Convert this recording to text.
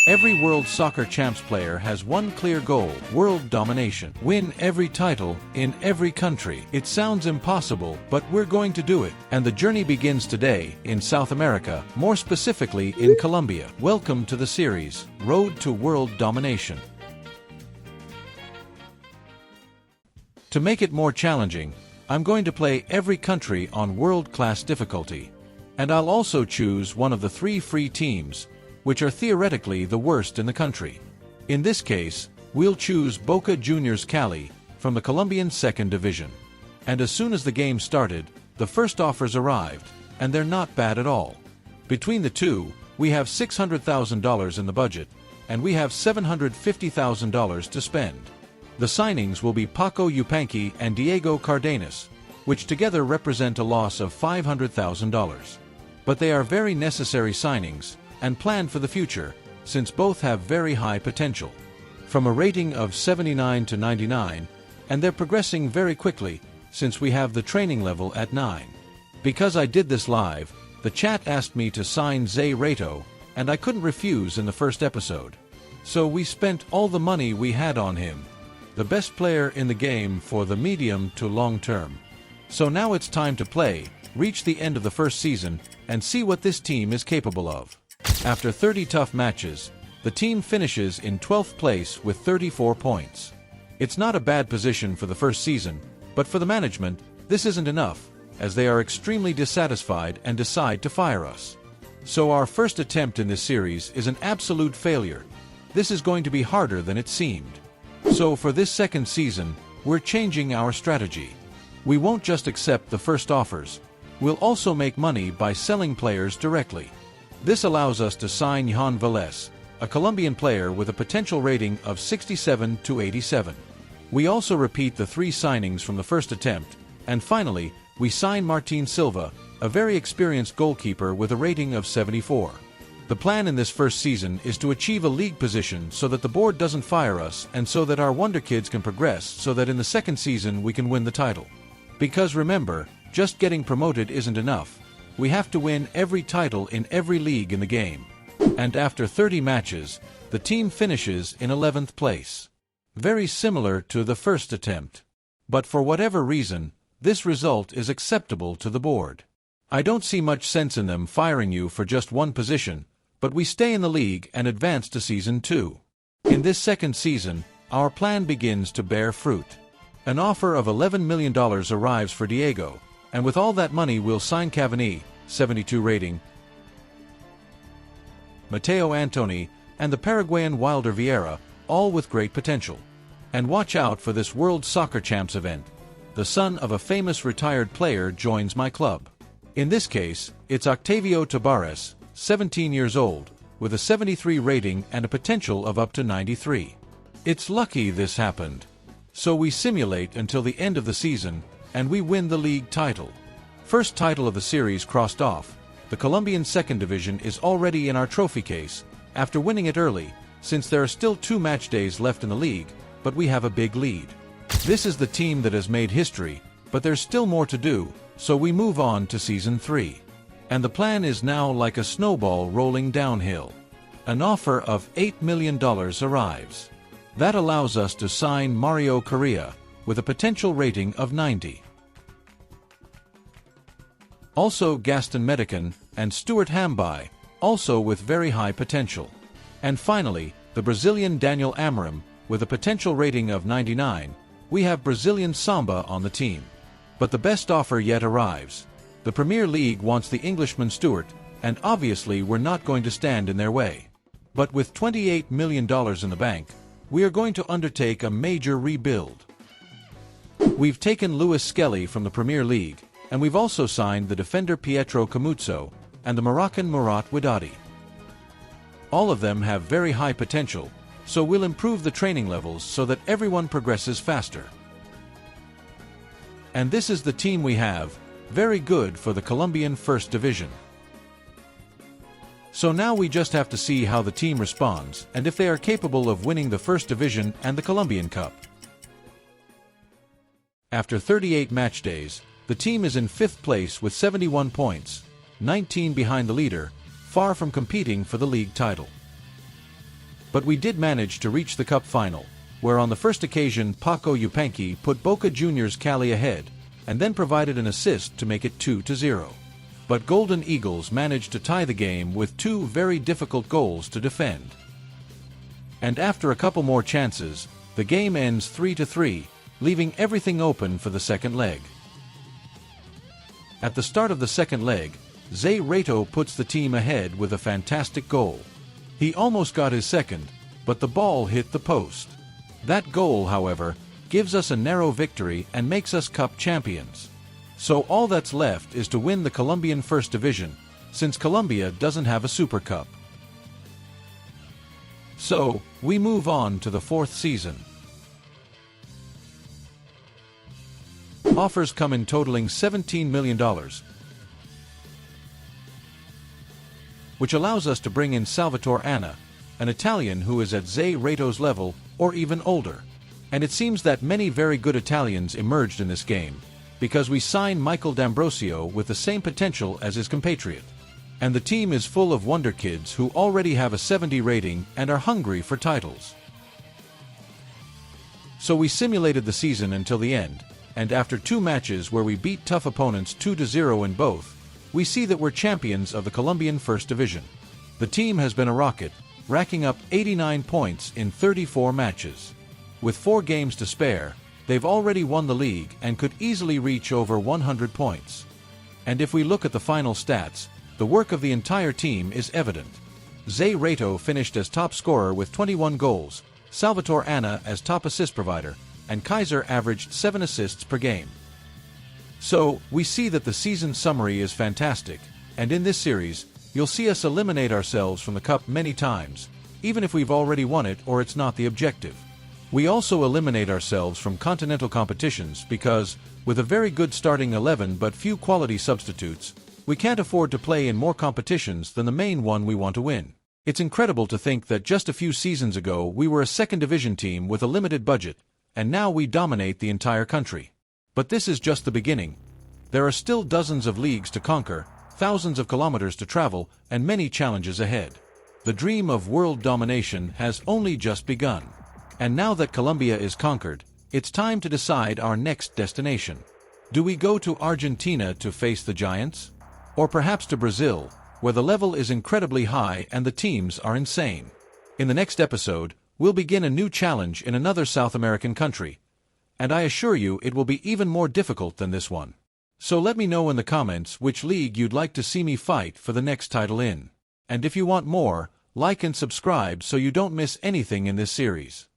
Every World Soccer Champs player has one clear goal: world domination. Win every title in every country. It sounds impossible, but we're going to do it. And the journey begins today in South America, more specifically in Colombia. Welcome to the series, Road to World Domination. To make it more challenging, I'm going to play every country on world-class difficulty. And I'll also choose one of the 3 free teams, which are theoretically the worst in the country. In this case, we'll choose Boca Juniors Cali from the Colombian 2nd Division. And as soon as the game started, the first offers arrived, and they're not bad at all. Between the two, we have $600,000 in the budget, and we have $750,000 to spend. The signings will be Paco Yupanqui and Diego Cardenas, which together represent a loss of $500,000. But they are very necessary signings, and planned for the future, since both have very high potential. From a rating of 79 to 99, and they're progressing very quickly, since we have the training level at 9. Because I did this live, the chat asked me to sign Zay Rato, and I couldn't refuse in the first episode. So we spent all the money we had on him. The best player in the game for the medium to long term. So now it's time to play, reach the end of the first season, and see what this team is capable of. After 30 tough matches, the team finishes in 12th place with 34 points. It's not a bad position for the first season, but for the management, this isn't enough, as they are extremely dissatisfied and decide to fire us. So our first attempt in this series is an absolute failure. This is going to be harder than it seemed. So for this second season, we're changing our strategy. We won't just accept the first offers. We'll also make money by selling players directly. This allows us to sign Johan Velez, a Colombian player with a potential rating of 67 to 87. We also repeat the 3 signings from the first attempt, and finally, we sign Martin Silva, a very experienced goalkeeper with a rating of 74. The plan in this first season is to achieve a league position so that the board doesn't fire us and so that our Wonder Kids can progress so that in the second season we can win the title. Because remember, just getting promoted isn't enough. We have to win every title in every league in the game. And after 30 matches, the team finishes in 11th place. Very similar to the first attempt. But for whatever reason, this result is acceptable to the board. I don't see much sense in them firing you for just one position, but we stay in the league and advance to Season 2. In this second season, our plan begins to bear fruit. An offer of $11 million arrives for Diego, and with all that money we'll sign Cavani, 72 rating, Mateo Antoni, and the Paraguayan Wilder Vieira, all with great potential. And watch out for this World Soccer Champs event. The son of a famous retired player joins my club. In this case, it's Octavio Tabares, 17 years old, with a 73 rating and a potential of up to 93. It's lucky this happened. So we simulate until the end of the season, and we win the league title. First title of the series crossed off. The Colombian 2nd Division is already in our trophy case, after winning it early, since there are still 2 match days left in the league, but we have a big lead. This is the team that has made history, but there's still more to do, so we move on to Season 3. And the plan is now like a snowball rolling downhill. An offer of $8 million arrives. That allows us to sign Mario Correa, with a potential rating of 90. Also Gaston Medican and Stuart Hamby, also with very high potential. And finally, the Brazilian Daniel Amorim, with a potential rating of 99. We have Brazilian Samba on the team. But the best offer yet arrives. The Premier League wants the Englishman Stuart, and obviously we're not going to stand in their way. But with $28 million in the bank, we are going to undertake a major rebuild. We've taken Luis Skelly from the Premier League, and we've also signed the defender Pietro Camuzzo and the Moroccan Murat Wadadi. All of them have very high potential, so we'll improve the training levels so that everyone progresses faster. And this is the team we have, very good for the Colombian 1st Division. So now we just have to see how the team responds and if they are capable of winning the 1st Division and the Colombian Cup. After 38 match days, the team is in 5th place with 71 points, 19 behind the leader, far from competing for the league title. But we did manage to reach the cup final, where on the first occasion Paco Yupanqui put Boca Juniors Cali ahead, and then provided an assist to make it 2-0. But Golden Eagles managed to tie the game with two very difficult goals to defend. And after a couple more chances, the game ends 3-3, leaving everything open for the second leg. At the start of the second leg, Zé Reto puts the team ahead with a fantastic goal. He almost got his second, but the ball hit the post. That goal, however, gives us a narrow victory and makes us cup champions. So all that's left is to win the Colombian First Division, since Colombia doesn't have a Super Cup. So, we move on to the fourth season. Offers come in totaling $17 million, which allows us to bring in Salvatore Anna, an Italian who is at Zé Reto's level or even older. And it seems that many very good Italians emerged in this game, because we signed Michael D'Ambrosio with the same potential as his compatriot. And the team is full of wonder kids who already have a 70 rating and are hungry for titles. So we simulated the season until the end, and after 2 matches where we beat tough opponents 2-0 in both, we see that we're champions of the Colombian First Division. The team has been a rocket, racking up 89 points in 34 matches. With 4 games to spare, they've already won the league and could easily reach over 100 points. And if we look at the final stats, the work of the entire team is evident. Zé Reto finished as top scorer with 21 goals, Salvatore Anna as top assist provider, and Kaiser averaged 7 assists per game. So, we see that the season summary is fantastic, and in this series, you'll see us eliminate ourselves from the cup many times, even if we've already won it or it's not the objective. We also eliminate ourselves from continental competitions because, with a very good starting 11 but few quality substitutes, we can't afford to play in more competitions than the main one we want to win. It's incredible to think that just a few seasons ago we were a second division team with a limited budget, and now we dominate the entire country. But this is just the beginning. There are still dozens of leagues to conquer, thousands of kilometers to travel, and many challenges ahead. The dream of world domination has only just begun. And now that Colombia is conquered, it's time to decide our next destination. Do we go to Argentina to face the giants? Or perhaps to Brazil, where the level is incredibly high and the teams are insane? In the next episode, we'll begin a new challenge in another South American country. And I assure you it will be even more difficult than this one. So let me know in the comments which league you'd like to see me fight for the next title in. And if you want more, like and subscribe so you don't miss anything in this series.